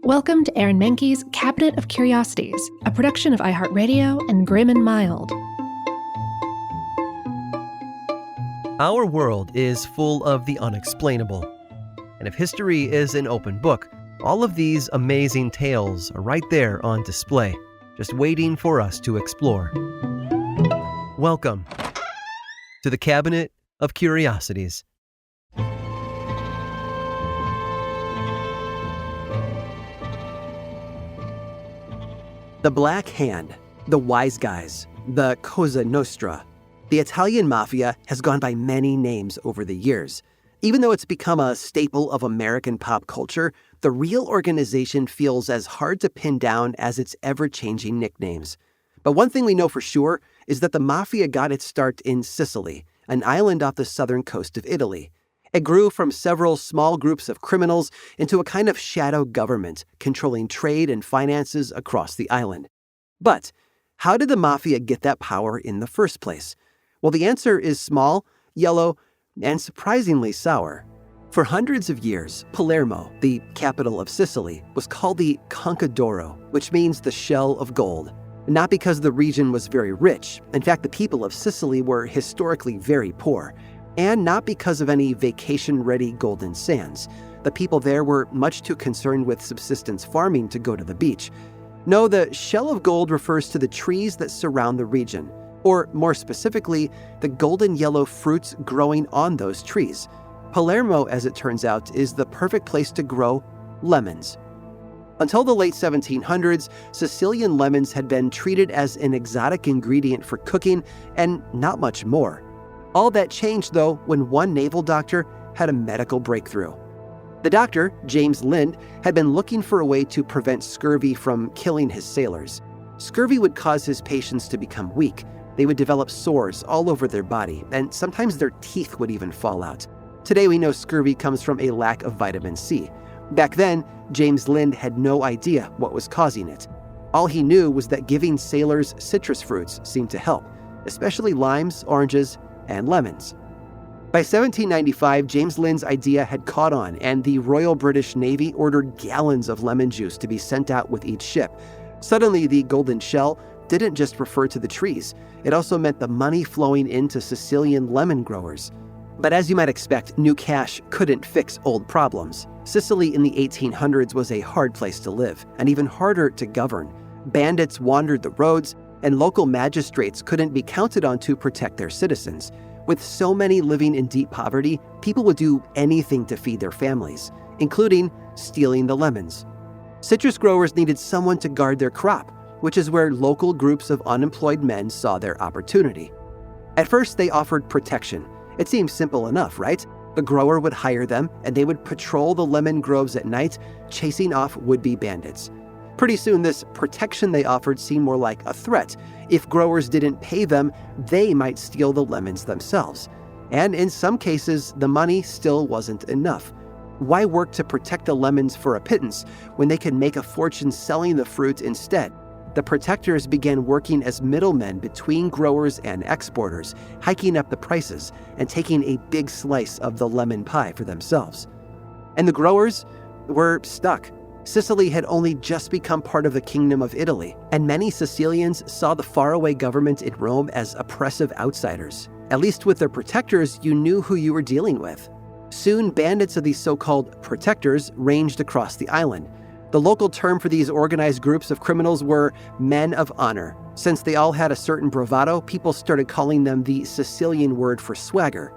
Welcome to Aaron Mahnke's Cabinet of Curiosities, a production of iHeartRadio and Grim and Mild. Our world is full of the unexplainable. And if history is an open book, all of these amazing tales are right there on display, just waiting for us to explore. Welcome to the Cabinet of Curiosities. The Black Hand, the Wise Guys, the Cosa Nostra. The Italian mafia has gone by many names over the years. Even though it's become a staple of American pop culture, the real organization feels as hard to pin down as its ever-changing nicknames. But one thing we know for sure is that the mafia got its start in Sicily, an island off the southern coast of Italy. It grew from several small groups of criminals into a kind of shadow government, controlling trade and finances across the island. But how did the mafia get that power in the first place? Well, the answer is small, yellow, and surprisingly sour. For hundreds of years, Palermo, the capital of Sicily, was called the Conca d'Oro, which means the shell of gold. Not because the region was very rich. In fact, the people of Sicily were historically very poor. And not because of any vacation-ready golden sands. The people there were much too concerned with subsistence farming to go to the beach. No, the shell of gold refers to the trees that surround the region, or more specifically, the golden yellow fruits growing on those trees. Palermo, as it turns out, is the perfect place to grow lemons. Until the late 1700s, Sicilian lemons had been treated as an exotic ingredient for cooking and not much more. All that changed, though, when one naval doctor had a medical breakthrough. The doctor, James Lind, had been looking for a way to prevent scurvy from killing his sailors. Scurvy would cause his patients to become weak. They would develop sores all over their body, and sometimes their teeth would even fall out. Today we know scurvy comes from a lack of vitamin C. Back then, James Lind had no idea what was causing it. All he knew was that giving sailors citrus fruits seemed to help, especially limes, oranges, and lemons. By 1795, James Lind's idea had caught on, and the Royal British Navy ordered gallons of lemon juice to be sent out with each ship. Suddenly, the golden shell didn't just refer to the trees. It also meant the money flowing into Sicilian lemon growers. But as you might expect, new cash couldn't fix old problems. Sicily in the 1800s was a hard place to live, and even harder to govern. Bandits wandered the roads, and local magistrates couldn't be counted on to protect their citizens. With so many living in deep poverty, people would do anything to feed their families, including stealing the lemons. Citrus growers needed someone to guard their crop, which is where local groups of unemployed men saw their opportunity. At first, they offered protection. It seemed simple enough, right? The grower would hire them, and they would patrol the lemon groves at night, chasing off would-be bandits. Pretty soon, this protection they offered seemed more like a threat. If growers didn't pay them, they might steal the lemons themselves. And in some cases, the money still wasn't enough. Why work to protect the lemons for a pittance when they could make a fortune selling the fruit instead? The protectors began working as middlemen between growers and exporters, hiking up the prices and taking a big slice of the lemon pie for themselves. And the growers were stuck. Sicily had only just become part of the Kingdom of Italy, and many Sicilians saw the faraway government in Rome as oppressive outsiders. At least with their protectors, you knew who you were dealing with. Soon, bandits of these so-called protectors ranged across the island. The local term for these organized groups of criminals were men of honor. Since they all had a certain bravado, people started calling them the Sicilian word for swagger,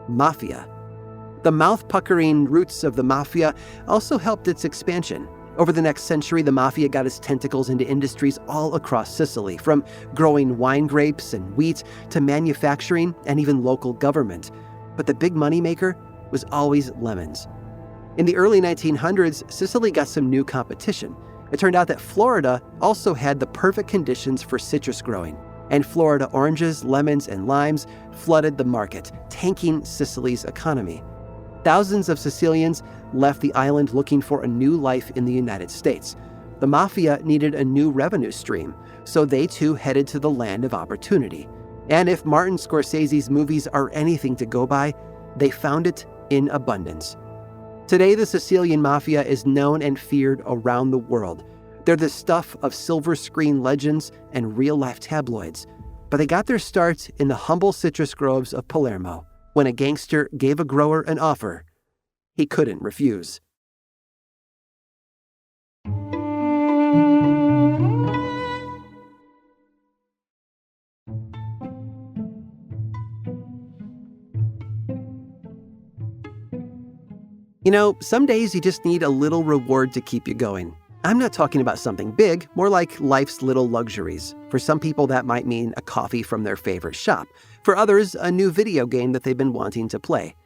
mafia. The mouth-puckering roots of the mafia also helped its expansion. Over the next century, the mafia got its tentacles into industries all across Sicily, from growing wine grapes and wheat to manufacturing and even local government. But the big moneymaker was always lemons. In the early 1900s, Sicily got some new competition. It turned out that Florida also had the perfect conditions for citrus growing, and Florida oranges, lemons, and limes flooded the market, tanking Sicily's economy. Thousands of Sicilians left the island looking for a new life in the United States. The mafia needed a new revenue stream, so they too headed to the land of opportunity. And if Martin Scorsese's movies are anything to go by, they found it in abundance. Today, the Sicilian Mafia is known and feared around the world. They're the stuff of silver screen legends and real-life tabloids. But they got their start in the humble citrus groves of Palermo, when a gangster gave a grower an offer he couldn't refuse. You know, some days you just need a little reward to keep you going. I'm not talking about something big, more like life's little luxuries. For some people, that might mean a coffee from their favorite shop. For others, a new video game that they've been wanting to play.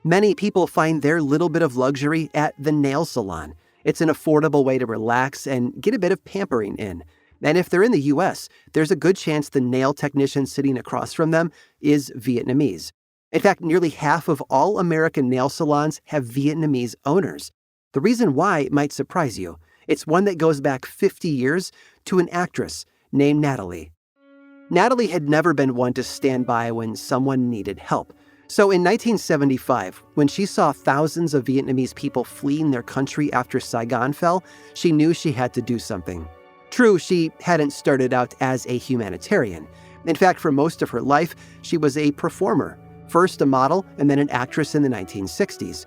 Many people find their little bit of luxury at the nail salon. It's an affordable way to relax and get a bit of pampering in. And if they're in the US, there's a good chance the nail technician sitting across from them is Vietnamese. In fact, nearly half of all American nail salons have Vietnamese owners. The reason why might surprise you. It's one that goes back 50 years to an actress named Natalie. Natalie had never been one to stand by when someone needed help. So in 1975, when she saw thousands of Vietnamese people fleeing their country after Saigon fell, she knew she had to do something. True, she hadn't started out as a humanitarian. In fact, for most of her life, she was a performer. First a model and then an actress in the 1960s.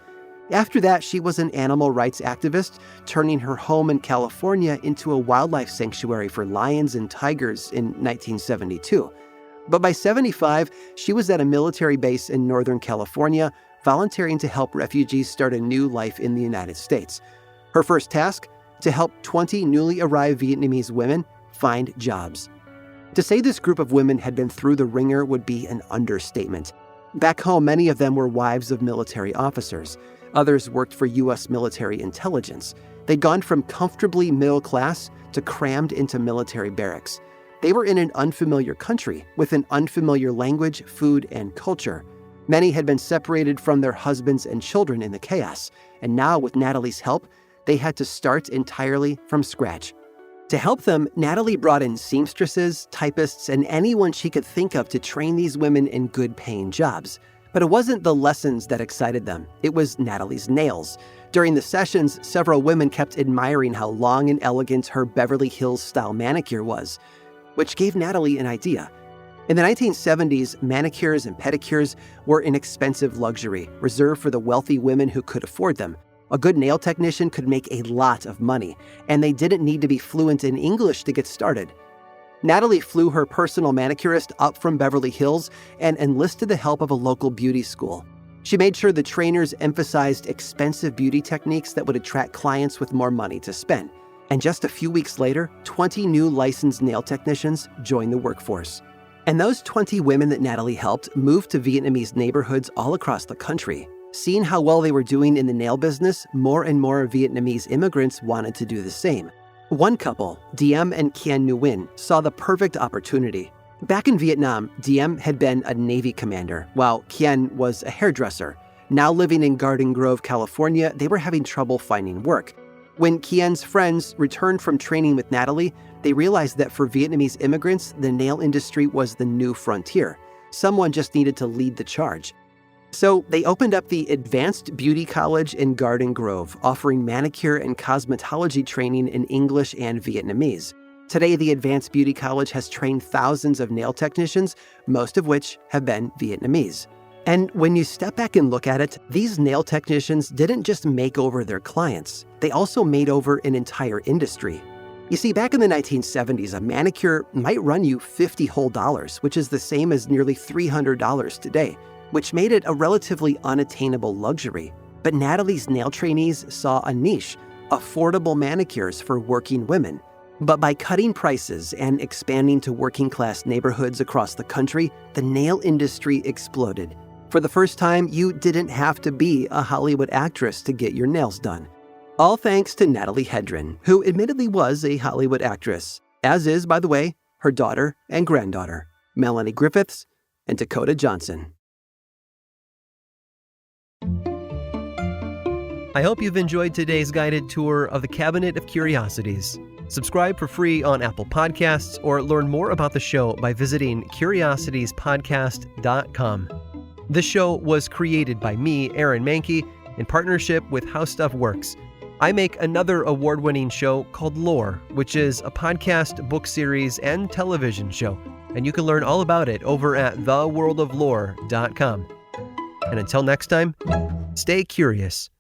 After that, she was an animal rights activist, turning her home in California into a wildlife sanctuary for lions and tigers in 1972. But by 75, she was at a military base in Northern California, volunteering to help refugees start a new life in the United States. Her first task? To help 20 newly arrived Vietnamese women find jobs. To say this group of women had been through the ringer would be an understatement. Back home, many of them were wives of military officers. Others worked for U.S. military intelligence. They'd gone from comfortably middle class to crammed into military barracks. They were in an unfamiliar country with an unfamiliar language, food, and culture. Many had been separated from their husbands and children in the chaos, and now with Natalie's help, they had to start entirely from scratch. To help them, Natalie brought in seamstresses, typists, and anyone she could think of to train these women in good-paying jobs. But it wasn't the lessons that excited them. It was Natalie's nails. During the sessions, several women kept admiring how long and elegant her Beverly Hills-style manicure was, which gave Natalie an idea. In the 1970s, manicures and pedicures were an expensive luxury, reserved for the wealthy women who could afford them. A good nail technician could make a lot of money, and they didn't need to be fluent in English to get started. Natalie flew her personal manicurist up from Beverly Hills and enlisted the help of a local beauty school. She made sure the trainers emphasized expensive beauty techniques that would attract clients with more money to spend. And just a few weeks later, 20 new licensed nail technicians joined the workforce. And those 20 women that Natalie helped moved to Vietnamese neighborhoods all across the country. Seeing how well they were doing in the nail business, more and more Vietnamese immigrants wanted to do the same. One couple, Diem and Kien Nguyen, saw the perfect opportunity. Back in Vietnam, Diem had been a Navy commander, while Kien was a hairdresser. Now living in Garden Grove, California, they were having trouble finding work. When Kien's friends returned from training with Natalie, they realized that for Vietnamese immigrants, the nail industry was the new frontier. Someone just needed to lead the charge. So they opened up the Advanced Beauty College in Garden Grove, offering manicure and cosmetology training in English and Vietnamese. Today, the Advanced Beauty College has trained thousands of nail technicians, most of which have been Vietnamese. And when you step back and look at it, these nail technicians didn't just make over their clients, they also made over an entire industry. You see, back in the 1970s, a manicure might run you $50 whole, which is the same as nearly $300 today, which made it a relatively unattainable luxury. But Natalie's nail trainees saw a niche, affordable manicures for working women. But by cutting prices and expanding to working-class neighborhoods across the country, the nail industry exploded. For the first time, you didn't have to be a Hollywood actress to get your nails done. All thanks to Natalie Hedren, who admittedly was a Hollywood actress, as is, by the way, her daughter and granddaughter, Melanie Griffiths and Dakota Johnson. I hope you've enjoyed today's guided tour of the Cabinet of Curiosities. Subscribe for free on Apple Podcasts or learn more about the show by visiting curiositiespodcast.com. This show was created by me, Aaron Mahnke, in partnership with How Stuff Works. I make another award-winning show called Lore, which is a podcast, book series, and television show. And you can learn all about it over at theworldoflore.com. And until next time, stay curious.